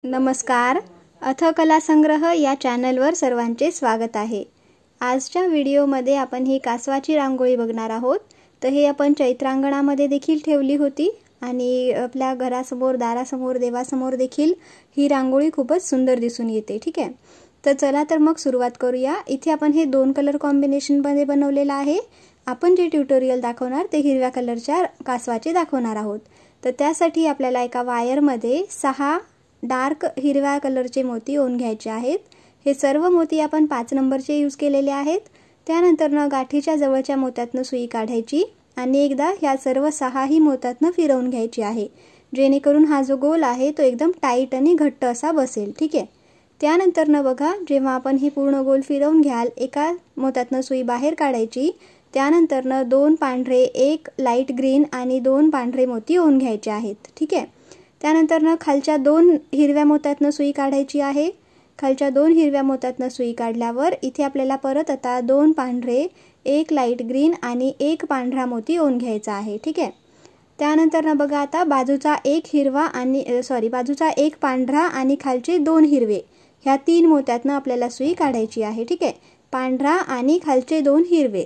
नमस्कार, अथ कला संग्रह या चॅनलवर सर्वांचे स्वागत आहे। आजच्या व्हिडिओमध्ये आपण ही कासवाची रांगोळी बघणार आहोत। तर हे आपण चैत्रांगणामध्ये देखील ठेवली होती आणि आपल्या घरासमोर, दारासमोर, देवासमोर देखील ही रांगोळी खूपच सुंदर दिसून येते। ठीक आहे, तर चला तर मग सुरुवात करूया। इथे आपण हे दोन कलर कॉम्बिनेशन मध्ये बनवलेला आहे। आपण जे ट्युटोरियल दाखवणार ते हिरव्या कलरच्या कासवाचे दाखवणार आहोत। तर त्यासाठी आपल्याला एका वायर मध्ये 6 डार्क हिरव्या कलरचे मोती ओन घ्यायचे आहेत। हे सर्व मोती आपण 5 नंबरचे यूज केलेले आहेत। त्यानंतर गाठीच्या जवळच्या मोत्यातून सुई काढायची आणि एकदा ह्या सर्व 6 ही मोत्यातून फिरवून घ्यायची आहे, जेणेकरून हा जो गोल आहे तो एकदम टाईट आणि घट्ट असा बसेल। ठीक आहे, त्यानंतर बघा, जेव्हा आपण हे पूर्ण गोल फिरवून घ्याल, एका मोत्यातून सुई बाहेर काढायची। त्यानंतर 2 पांढरे, 1 लाईट ग्रीन आणि 2 पांढरे मोती ओन घ्यायचे आहेत। ठीक आहे, त्यानंतर खालच्या 2 हिरव्या मोत्यातून सुई काढायची आहे। खालच्या 2 हिरव्या मोत्यातून सुई काढल्यावर इथे आपल्याला परत आता 2 पांढरे, 1 लाईट ग्रीन आणि 1 पांढरा मोती ओन घ्यायचा आहे। ठीक आहे, त्यानंतर बघा, आता बाजूचा एक पांढरा आणि खालचे 2 हिरवे, ह्या 3 मोत्यातून आपल्याला सुई काढायची आहे। ठीक आहे, पांढरा आणि खालचे 2 हिरवे।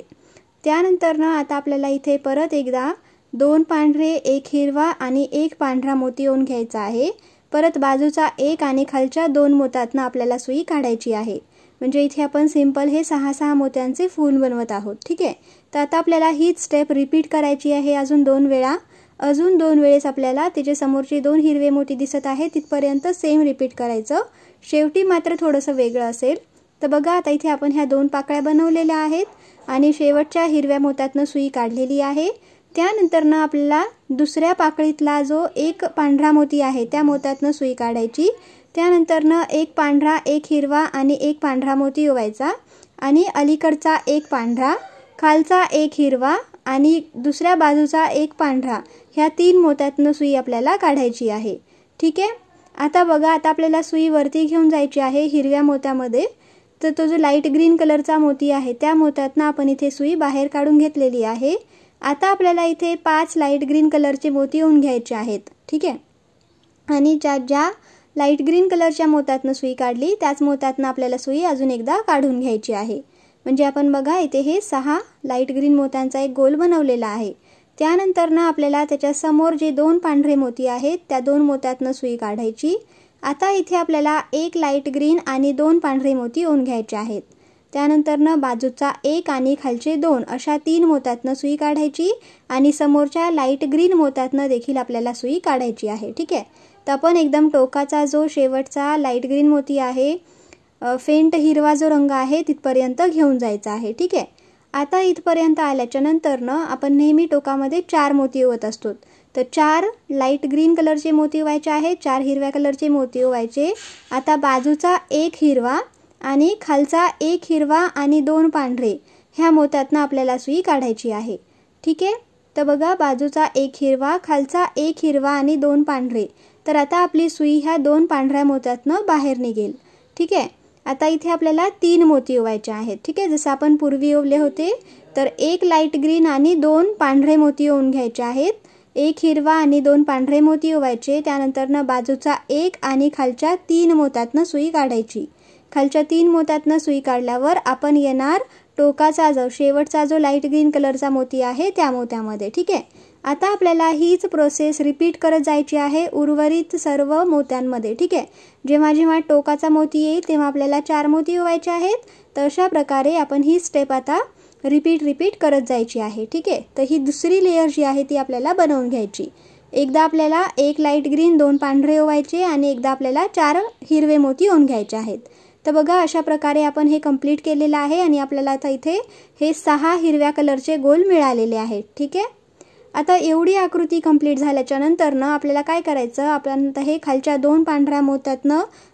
त्यानंतर आता आपल्याला इथे परत एकदा 2 पांढरे, 1 हिरवा आणि 1 पांढरा मोती ओन घ्यायचा आहे। परत बाजूचा 1 आणि खालच्या 2 मोत्यातून आपल्याला सुई काढायची आहे। म्हणजे इथे आपण सिंपल हे 6 मोत्यांचे फूल बनवत आहोत। ठीक आहे, तर आता आपल्याला हीच स्टेप रिपीट करायची आहे अजून 2 वेळा। अजून 2 वेळेस आपल्याला त्याचे समोरचे 2 हिरवे मोती दिसत आहेत तिथपर्यंत सेम रिपीट करायचं। शेवटी मात्र थोडंसं वेगळं असेल। तर बघा, आता इथे आपण ह्या 2 पाकळ्या बनवलेल्या आहेत आणि शेवटच्या हिरव्या मोत्यातून सुई काढलेली आहे। त्यानंतर आपल्याला दुसऱ्या पाकळीतला जो 1 पांढरा मोती आहे त्या मोत्यातून सुई काढायची। त्यानंतर 1 पांढरा, 1 हिरवा आणि 1 पांढरा मोती ओवायचा आणि अलीकडचा 1 पांढरा, खालचा 1 हिरवा आणि दुसऱ्या बाजूचा 1 पांढरा, ह्या 3 मोत्यातून सुई आपल्याला काढायची आहे। ठीक आहे, आता बघा, आता आपल्याला सुई वरती घेऊन जायची आहे हिरव्या मोत्यामध्ये। तर तो जो लाईट ग्रीन कलरचा मोती आहे त्या मोत्यातून आपण इथे सुई बाहेर काढून घेतलेली आहे। आता आपल्याला इथे 5 लाईट ग्रीन कलरचे मोती ओन घ्यायचे आहेत। ठीक आहे, आणि ज्या लाईट ग्रीन कलरच्या मोत्यातून सुई काढली त्याच मोत्यातून आपल्याला सुई अजून एकदा काढून घ्यायची आहे। म्हणजे आपण बघा, इथे हे 6 लाईट ग्रीन मोत्यांचा एक गोल बनवलेला आहे। त्यानंतर आपल्याला त्याच्या समोर जे 2 पांढरे मोती आहेत त्या 2 मोत्यातून सुई काढायची। आता इथे आपल्याला 1 लाईट ग्रीन आणि 2 पांढरे मोती ओन घ्यायचे आहेत। त्यानंतर बाजूचा 1 आणि खालचे 2 अशा 3 मोत्यातून सुई काढायची आणि समोरच्या लाईट ग्रीन मोत्यातून देखील आपल्याला सुई काढायची आहे। ठीक आहे, तर आपण एकदम टोकाचा जो शेवटचा लाईट ग्रीन मोती आहे, फेंट हिरवा जो रंग आहे, तिथपर्यंत घेऊन जायचा आहे। ठीक आहे, आता इथपर्यंत आल्याच्या नंतर आपण नेहमी टोकामध्ये 4 मोती ओवत असतो। तर 4 लाईट ग्रीन कलरचे मोती ओवायचे आहेत, 4 हिरव्या कलरचे मोती ओवायचे। आता बाजूचा 1 हिरवा आणि खालचा 1 हिरवा आणि 2 पांढरे, ह्या मोत्यातून आपल्याला सुई काढायची आहे। ठीक आहे, तर बघा, बाजूचा 1 हिरवा, खालचा 1 हिरवा आणि 2 पांढरे। तर आता आपली सुई ह्या 2 पांढऱ्या मोत्यातून बाहेर निघेल। ठीक आहे, आता इथे आपल्याला 3 मोती ओवायचे आहेत। ठीक आहे, जसं आपण पूर्वी ओवले होते। तर 1 लाईट ग्रीन आणि 2 पांढरे मोती ओवून घ्यायचे आहेत। 1 हिरवा आणि 2 पांढरे मोती ओवायचे। त्यानंतर बाजूचा 1 आणि खालच्या 3 मोत्यातून सुई काढायची। खालच्या 3 मोत्यातून सुई काढल्यावर आपण येणार टोकाचा जो शेवटचा जो लाईट ग्रीन कलरचा मोती आहे त्या मोत्यामध्ये। ठीक आहे, आता आपल्याला हीच प्रोसेस रिपीट करत जायची आहे उर्वरित सर्व मोत्यांमध्ये। ठीक आहे, जेव्हा जेव्हा टोकाचा मोती येईल तेव्हा आपल्याला 4 मोती ओवायचे आहेत। तर अशा प्रकारे आपण ही स्टेप आता रिपीट करत जायची आहे। ठीक आहे, तर ही दुसरी लेयर जी आहे ती आपल्याला बनवून घ्यायची। एकदा आपल्याला 1 लाईट ग्रीन, 2 पांढरे ओवायचे आणि एकदा आपल्याला 4 हिरवे मोती ओन घ्यायचे आहेत। तर बघा, अशा प्रकारे आपण हे कंप्लीट केलेलं आहे आणि आपल्याला आता इथे हे 6 हिरव्या कलरचे गोल मिळालेले आहेत। ठीक आहे, आता एवढी आकृती कंप्लीट झाल्याच्या नंतर आपल्याला काय करायचं, आपण आता हे खालच्या 2 पांढऱ्या मोत्यातून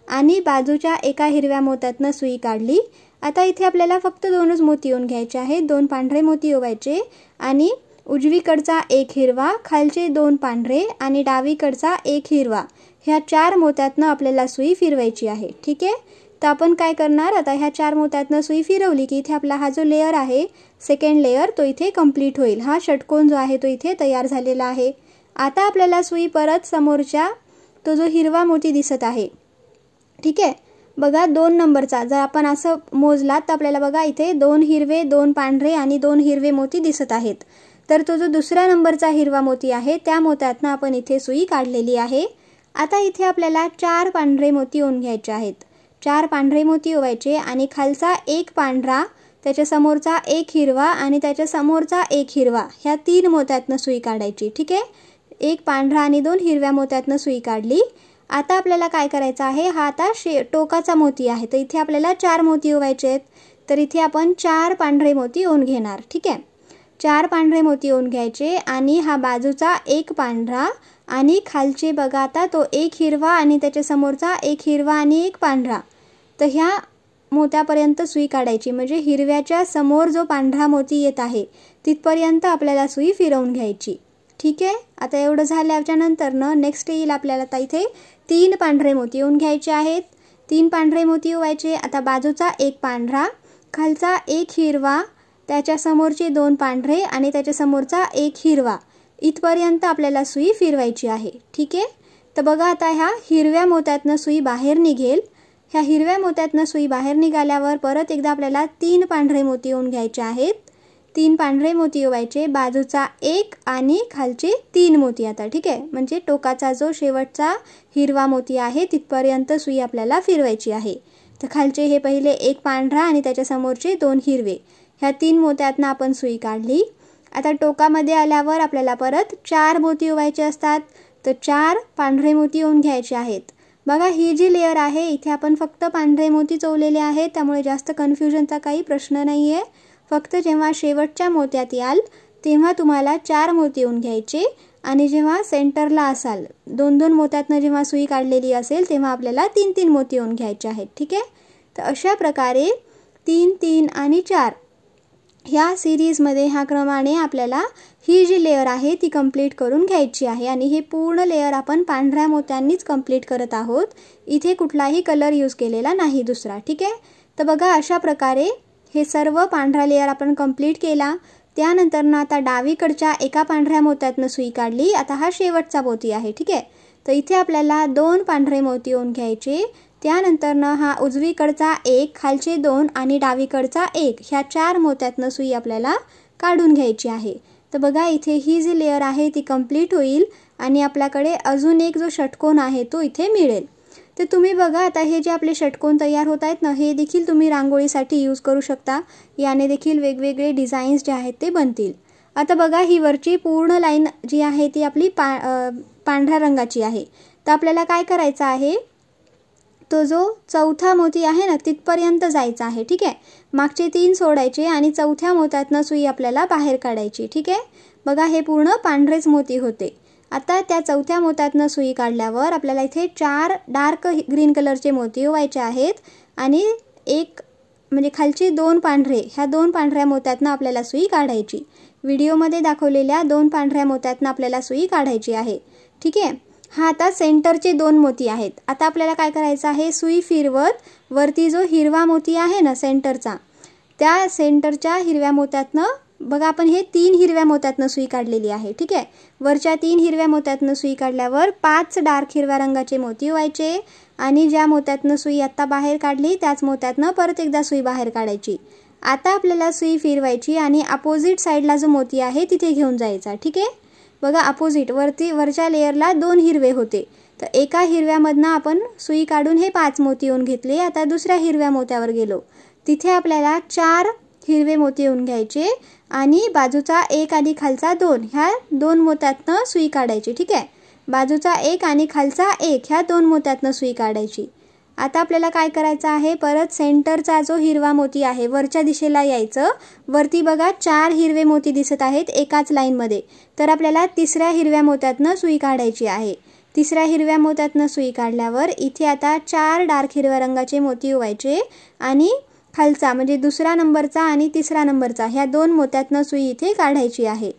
आणि बाजूच्या एका हिरव्या मोत्यातून सुई काढली। आता इथे आपल्याला फक्त 2च मोती ओन घ्यायचे आहेत। 2 पांढरे मोती ओवायचे आणि उजवीकडचा 1 हिरवा, खालचे 2 पांढरे आणि डावीकडचा 1 हिरवा, ह्या 4 मोत्यातून आपल्याला सुई फिरवायची आहे। ठीक आहे, तर आपण काय करणार, आता ह्या 4 मोत्यातून सुई फिरवली की इथे आपला हा जो लेयर आहे, सेकंड लेयर, तो इथे कंप्लीट होईल। हा षटकोन जो आहे तो इथे तयार झालेला आहे। आता आपल्याला सुई परत समोरच्या तो जो हिरवा मोती दिसत आहे ठीक आहे. बघा 2 नंबरचा जर आपण असं मोजलात तर आपल्याला बघा इथे 2 हिरवे, 2 पांढरे आणि 2 हिरवे मोती दिसत आहेत. तर तो जो दुसऱ्या नंबरचा हिरवा मोती आहे त्या मोत्यातनं आपण इथे सुई काढलेली आहे. आता इथे आपल्याला 4 पांढरे मोती ओवून घ्यायचे आहेत. 4 पांढरे मोती ओवायचे आणि खालचा एक पांढरा, त्याच्या समोरचा एक हिरवा आणि त्याच्या समोरचा एक हिरवा, ह्या 3 मोत्यातनं सुई काढायची. ठीक आहे. एक पांढरा आणि 2 हिरव्या मोत्यातनं सुई काढली. आता आपल्याला काय करायचं आहे, हा आता टोकाचा मोती आहे, तर इथे आपल्याला 4 मोती ओवायचे आहेत. तर इथे आपण 4 पांढरे मोती ओवून घेणार. ठीक आहे. 4 पांढरे मोती ओवून घ्यायचे आणि हा बाजूचा एक पांढरा आणि खालचे बघा आता तो एक हिरवा आणि त्याच्या समोरचा एक हिरवा आणि एक पांढरा, तर ह्या मोत्यापर्यंत सुई काढायची. म्हणजे हिरव्याच्या समोर जो पांढरा मोती येत आहे तिथपर्यंत आपल्याला सुई फिरवून घ्यायची. ठीक आहे. आता एवढं झाल्याच्या नंतरनं नेक्स्ट येईल आपल्याला आता इथे 3 पांढरे मोती ओवून घ्यायचे आहेत. 3 पांढरे मोती ओवायचे. आता बाजूचा एक पांढरा, खालचा एक हिरवा, त्याच्या समोरचे 2 पांढरे आणि त्याच्या समोरचा एक हिरवा, इथपर्यंत आपल्याला सुई फिरवायची आहे. ठीक आहे. तर बघा आता ह्या हिरव्या मोत्यातनं सुई बाहेर निघेल. ह्या हिरव्या मोत्यातनं सुई बाहेर निघाल्यावर परत एकदा आपल्याला 3 पांढरे मोती ओवून घ्यायचे आहेत. 3 पांढरे मोती ओवायचे, बाजूचा एक आणि खालचे 3 मोती आता. ठीक आहे. म्हणजे टोकाचा जो शेवटचा हिरवा मोती आहे तिथपर्यंत सुई आपल्याला फिरवायची आहे. तर खालचे हे पहिले एक पांढरा आणि त्याच्या समोरचे 2 हिरवे, ह्या 3 मोत्यातनं आपण सुई काढली. आता टोकामध्ये आल्यावर आपल्याला परत 4 मोती ओवायचे असतात. तर 4 पांढरे मोती ओवून घ्यायचे आहेत. बघा ही जी लेअर आहे इथे आपण फक्त पांढरे मोती ओवलेले आहेत, त्यामुळे जास्त कन्फ्युजनचा काही प्रश्न नाही आहे. फक्त जेव्हा शेवटच्या मोत्यात याल तेव्हा तुम्हाला 4 मोती ओवून घ्यायचे आणि जेव्हा सेंटरला असाल 2-2 मोत्यातनं जेव्हा सुई काढलेली असेल तेव्हा आपल्याला 3-3 मोती ओवून घ्यायचे आहेत. ठीक आहे. तर अशा प्रकारे 3, 3 आणि 4 ह्या सिरीजमध्ये ह्या क्रमाने आपल्याला ही जी लेअर आहे ती कंप्लीट करून घ्यायची आहे. आणि हे पूर्ण लेअर आपण पांढऱ्या मोत्यांनीच कंप्लीट करत आहोत. इथे कुठलाही कलर यूज केलेला नाही दुसरा. ठीक आहे. तर बघा अशा प्रकारे हे सर्व पांढरा लेअर आपण कंप्लीट केला. त्यानंतर आता डावीकडच्या एका पांढऱ्या मोत्यातनं सुई काढली. आता हा शेवटचा मोती आहे. ठीक आहे. तर इथे आपल्याला 2 पांढरे मोती ओवून घ्यायचे. त्यानंतरनं हा उजवीकडचा एक, खालचे 2 आणि डावीकडचा एक, ह्या 4 मोत्यातनं सुई आपल्याला काढून घ्यायची आहे. तर बघा इथे ही जी लेअर आहे ती कंप्लीट होईल आणि आपल्याकडे अजून एक जो षटकोन आहे तो इथे मिळेल. तर तुम्ही बघा आता हे जे आपले षटकोन तयार होत आहेत ना, हे देखील तुम्ही रांगोळीसाठी यूज करू शकता. याने देखील वेगवेगळे डिझाईन्स जे आहेत ते बनतील. आता बघा ही वरची पूर्ण लाईन जी आहे ती आपली पांढऱ्या रंगाची आहे. तर आपल्याला काय करायचं आहे, तो जो चौथा मोती आहे ना तिथपर्यंत जायचा आहे. ठीक आहे. मागचे 3 सोडायचे आणि चौथ्या मोत्यातनं सुई आपल्याला बाहेर काढायची. ठीक आहे. बघा हे पूर्ण पांढरेच मोती होते. आता त्या चौथ्या मोत्यातनं सुई काढल्यावर आपल्याला इथे 4 डार्क ग्रीन कलरचे मोती ओवायचे आहेत आणि एक म्हणजे खालचे 2 पांढरे, ह्या 2 पांढऱ्या मोत्यातनं आपल्याला सुई काढायची. व्हिडिओमध्ये दाखवलेल्या 2 पांढऱ्या मोत्यातनं आपल्याला सुई काढायची आहे. ठीक आहे. हा आता सेंटरचे 2 मोती आहेत. आता आपल्याला काय करायचं आहे, सुई फिरवत वरती जो हिरवा मोती आहे ना सेंटरचा, त्या सेंटरच्या हिरव्या मोत्यातनं बघा आपण हे 3 हिरव्या मोत्यातनं सुई काढलेली आहे. ठीक आहे. वरच्या 3 हिरव्या मोत्यातनं सुई काढल्यावर 5 डार्क हिरव्या रंगाचे मोती ओवायचे आणि ज्या मोत्यातनं सुई आत्ता बाहेर काढली त्याच मोत्यातनं परत एकदा सुई बाहेर काढायची. आता आपल्याला सुई फिरवायची आणि अपोजिट साईडला जो मोती आहे तिथे घेऊन जायचा. ठीक आहे. बघा अपोजिट वरच्या लेअरला 2 हिरवे होते, तर एका हिरव्यामधनं आपण सुई काढून हे 5 मोती ओवून घेतले. आता दुसऱ्या हिरव्या मोत्यावर गेलो, तिथे आपल्याला 4 हिरवे मोती ओवून घ्यायचे आणि बाजूचा एक आणि खालचा 2, ह्या 2 मोत्यातनं सुई काढायची. ठीक आहे. बाजूचा एक आणि खालचा एक, ह्या 2 मोत्यातनं सुई काढायची. आता आपल्याला काय करायचं आहे, परत सेंटरचा जो हिरवा मोती आहे वरच्या दिशेला यायचं. वरती बघा 4 हिरवे मोती दिसत आहेत एकाच लाईनमध्ये, तर आपल्याला तिसऱ्या हिरव्या मोत्यातनं सुई काढायची आहे. तिसऱ्या हिरव्या मोत्यातनं सुई काढल्यावर इथे आता 4 डार्क हिरव्या रंगाचे मोती ओवायचे आणि खालचा म्हणजे दुसरा नंबरचा आणि तिसरा नंबरचा ह्या 2 मोत्यातनं सुई इथे काढायची आहे.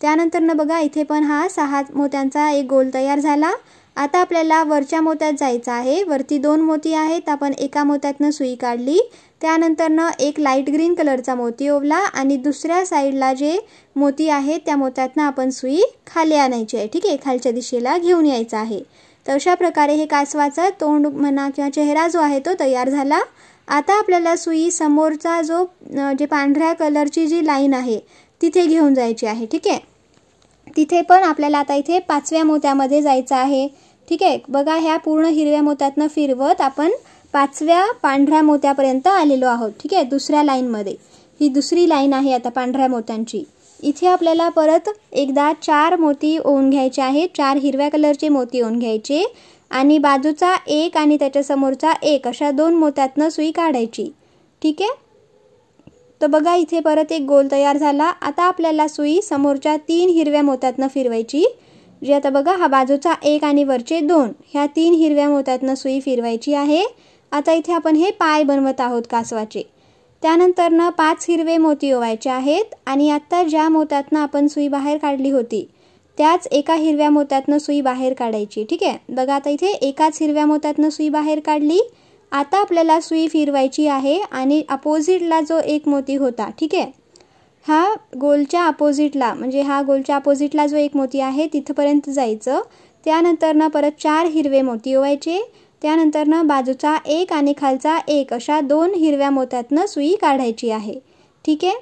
त्यानंतरनं बघा इथे पण हा 6 मोत्यांचा एक गोल तयार झाला. आता आपल्याला वरच्या मोत्यात जायचं आहे. वरती 2 मोती आहेत, आपण एका मोत्यातनं सुई काढली. त्यानंतरनं एक लाईट ग्रीन कलरचा मोती ओवला आणि दुसऱ्या साईडला जे मोती आहेत त्या मोत्यातनं आपण सुई खाली आणायची आहे. ठीक आहे. खालच्या दिशेला घेऊन यायचं आहे. तर तर अशा प्रकारे हे कासवाचा तोंड म्हणा किंवा चेहरा जो आहे तो तयार झाला। आता आपल्याला सुई समोरचा जो जे पांढऱ्या कलरची जी लाईन आहे तिथे घेऊन जायची आहे, ठीक आहे। तिथे पण आपल्याला आता इथे 5व्या मोत्यामध्ये जायचं आहे, ठीक आहे। बघा ह्या पूर्ण हिरव्या मोत्यातनं फिरवत आपण 5व्या पांढऱ्या मोत्यापर्यंत आलेलो आहोत, ठीक आहे। दुसऱ्या लाईनमध्ये ही दुसरी लाईन आहे आता पांढऱ्या मोत्यांची। इथे आपल्याला परत एकदा 4 मोती ओवून घ्यायचे आहेत, 4 हिरव्या कलरचे मोती ओवून घ्यायचे आणि बाजूचा एक आणि त्याच्या समोरचा एक अशा 2 मोत्यातनं सुई काढायची, ठीक आहे। तर बघा इथे परत एक गोल तयार झाला। आता आपल्याला सुई समोरच्या 3 हिरव्या मोत्यातनं फिरवायची, जे आता बघा हा बाजूचा एक आणि वरचे 2 ह्या 3 हिरव्या मोत्यातनं सुई फिरवायची आहे। आता इथे आपण हे पाय बनवत आहोत कासवाचे। त्यानंतरनं 5 हिरवे मोती ओवायचे आहेत आणि आता ज्या मोत्यातनं आपण सुई बाहेर काढली होती त्याच एका हिरव्या मोत्यातनं सुई बाहेर काढायची, ठीक आहे। बघा आता इथे एकाच हिरव्या मोत्यातनं सुई बाहेर काढली। आता आपल्याला सुई फिरवायची आहे आणि अपोजिटला जो एक मोती होता, ठीक आहे, हा गोलच्या अपोजिटला म्हणजे हा गोलच्या अपोजिटला जो एक मोती आहे तिथपर्यंत जायचं। त्यानंतरनं परत 4 हिरवे मोती ओवायचे, त्यानंतरनं बाजूचा एक आणि खालचा एक अशा 2 हिरव्या मोत्यातनं सुई काढायची आहे, ठीक आहे।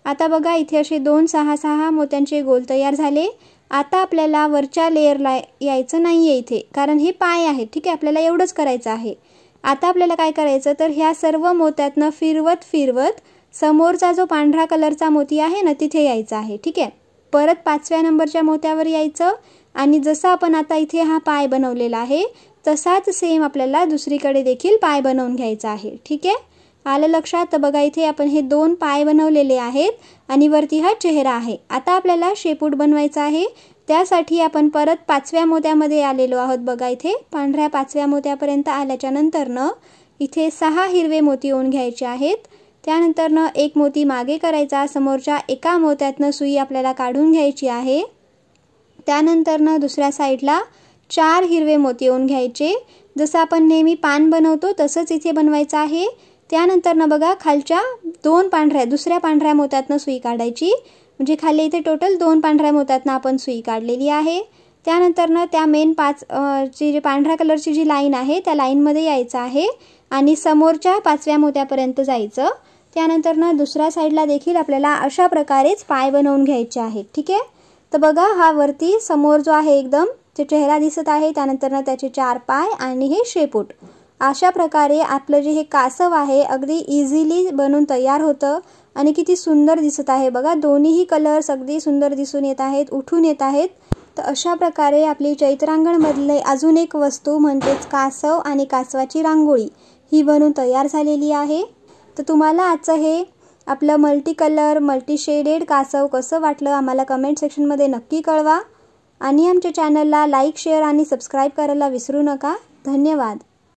आता बघा इथे असे 2 6 मोत्यांचे गोल तयार झाले। आता आपल्याला वरच्या लेअरला यायचं नाही आहे इथे, कारण हे पाय आहेत, ठीक आहे। आपल्याला एवढंच करायचं आहे। आता आपल्याला काय करायचं तर ह्या सर्व मोत्यातनं फिरवत फिरवत समोरचा जो पांढरा कलरचा मोती आहे ना तिथे यायचा आहे, ठीक आहे। परत 5व्या नंबरच्या मोत्यावर यायचं आणि जसं आपण आता इथे हा पाय बनवलेला आहे तसाच सेम आपल्याला दुसरीकडे देखील पाय बनवून घ्यायचा आहे, ठीक आहे। आलं लक्षात? तर बघा इथे आपण हे 2 पाय बनवलेले आहेत आणि वरती हा चेहरा आहे। आता आपल्याला शेपूट बनवायचा आहे, त्यासाठी आपण परत 5व्या मोत्यामध्ये आलेलो आहोत। बघा इथे पांढऱ्या 5व्या मोत्यापर्यंत आल्याच्या नंतरनं इथे 6 हिरवे मोती ओवून घ्यायचे आहेत। त्यानंतरनं एक मोती मागे करायचा, समोरच्या एका मोत्यातनं सुई आपल्याला काढून घ्यायची आहे। त्यानंतरनं दुसऱ्या साईडला 4 हिरवे मोती ओवून घ्यायचे, जसं आपण नेहमी पान बनवतो तसंच इथे बनवायचं आहे। त्यानंतरनं बघा खालच्या 2 दुसऱ्या पांढऱ्या मोत्यातनं सुई काढायची, म्हणजे खाली इथे टोटल 2 पांढऱ्या मोत्यातनं आपण सुई काढलेली आहे। त्यानंतरनं त्या मेन 5 जी पांढऱ्या कलरची जी लाईन आहे त्या लाईनमध्ये यायचं आहे आणि समोरच्या 5व्या मोत्यापर्यंत जायचं। त्यानंतरनं दुसऱ्या साईडला देखील आपल्याला अशा प्रकारेच पाय बनवून घ्यायचे आहेत, ठीक आहे। तर बघा हा वरती समोर जो आहे एकदम ते चेहरा दिसत आहे, त्यानंतरनं त्याचे 4 पाय आणि हे शेपूट। अशा प्रकारे आपलं जे हे कासव आहे अगदी इझिली बनून तयार होतं आणि किती सुंदर दिसत आहे बघा। दोन्हीही कलर्स अगदी सुंदर दिसून येत आहेत, उठून येत आहेत। तर अशा प्रकारे आपली चैत्रांगणमधले अजून एक वस्तू म्हणजेच कासव आणि कासवाची रांगोळी ही बनून तयार झालेली आहे। तर तुम्हाला आजचं हे आपलं मल्टी कलर मल्टी शेडेड कासव कसं वाटलं आम्हाला कमेंट सेक्शनमध्ये नक्की कळवा आणि आमच्या चॅनलला लाईक शेअर आणि सबस्क्राईब करायला विसरू नका। धन्यवाद।